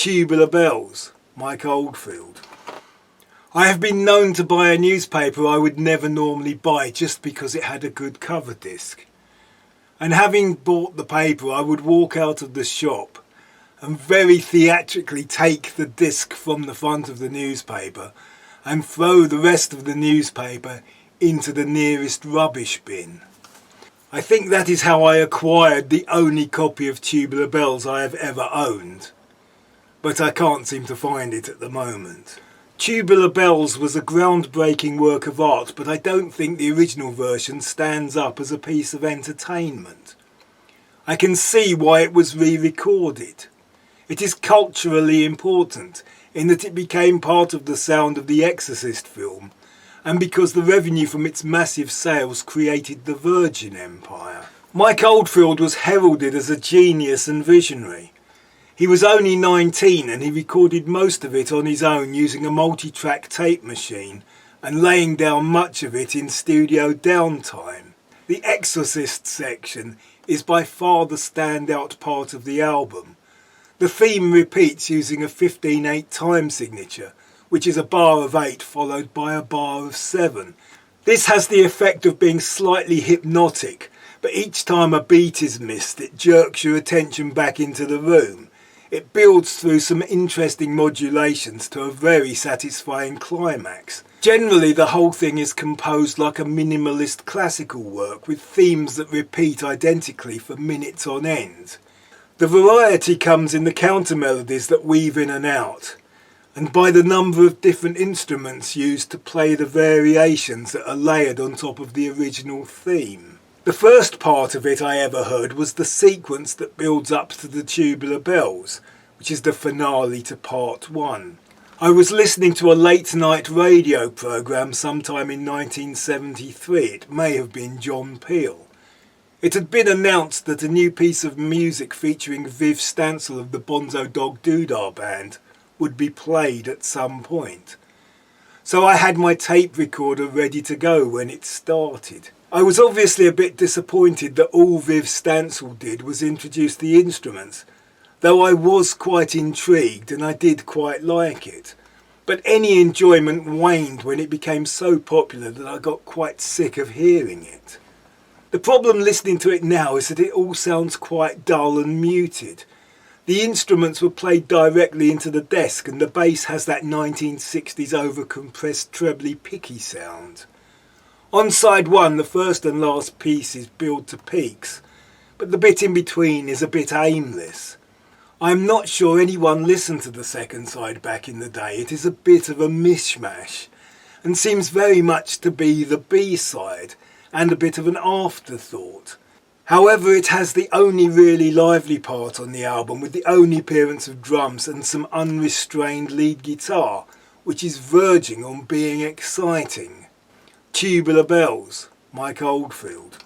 Tubular Bells, Mike Oldfield. I have been known to buy a newspaper I would never normally buy just because it had a good cover disc. And having bought the paper, I would walk out of the shop and very theatrically take the disc from the front of the newspaper and throw the rest of the newspaper into the nearest rubbish bin. I think that is how I acquired the only copy of Tubular Bells I have ever owned, but I can't seem to find it at the moment. Tubular Bells was a groundbreaking work of art, but I don't think the original version stands up as a piece of entertainment. I can see why it was re-recorded. It is culturally important in that it became part of the sound of the Exorcist film, and because the revenue from its massive sales created the Virgin Empire. Mike Oldfield was heralded as a genius and visionary. He was only 19 and he recorded most of it on his own using a multi-track tape machine and laying down much of it in studio downtime. The Exorcist section is by far the standout part of the album. The theme repeats using a 15/8 time signature, which is a bar of 8 followed by a bar of 7. This has the effect of being slightly hypnotic, but each time a beat is missed, it jerks your attention back into the room. It builds through some interesting modulations to a very satisfying climax. Generally, the whole thing is composed like a minimalist classical work with themes that repeat identically for minutes on end. The variety comes in the counter melodies that weave in and out, and by the number of different instruments used to play the variations that are layered on top of the original theme. The first part of it I ever heard was the sequence that builds up to the Tubular Bells, which is the finale to part 1. I was listening to a late night radio programme sometime in 1973, it may have been John Peel. It had been announced that a new piece of music featuring Viv Stansel of the Bonzo Dog Doodah Band would be played at some point. So I had my tape recorder ready to go when it started. I was obviously a bit disappointed that all Viv Stansel did was introduce the instruments, though I was quite intrigued and I did quite like it. But any enjoyment waned when it became so popular that I got quite sick of hearing it. The problem listening to it now is that it all sounds quite dull and muted. The instruments were played directly into the desk and the bass has that 1960s over-compressed trebly picky sound. On side 1 the first and last pieces build to peaks, but the bit in between is a bit aimless. I am not sure anyone listened to the second side back in the day. It is a bit of a mishmash and seems very much to be the B-side and a bit of an afterthought. However, it has the only really lively part on the album, with the only appearance of drums and some unrestrained lead guitar, which is verging on being exciting. Tubular Bells, Mike Oldfield.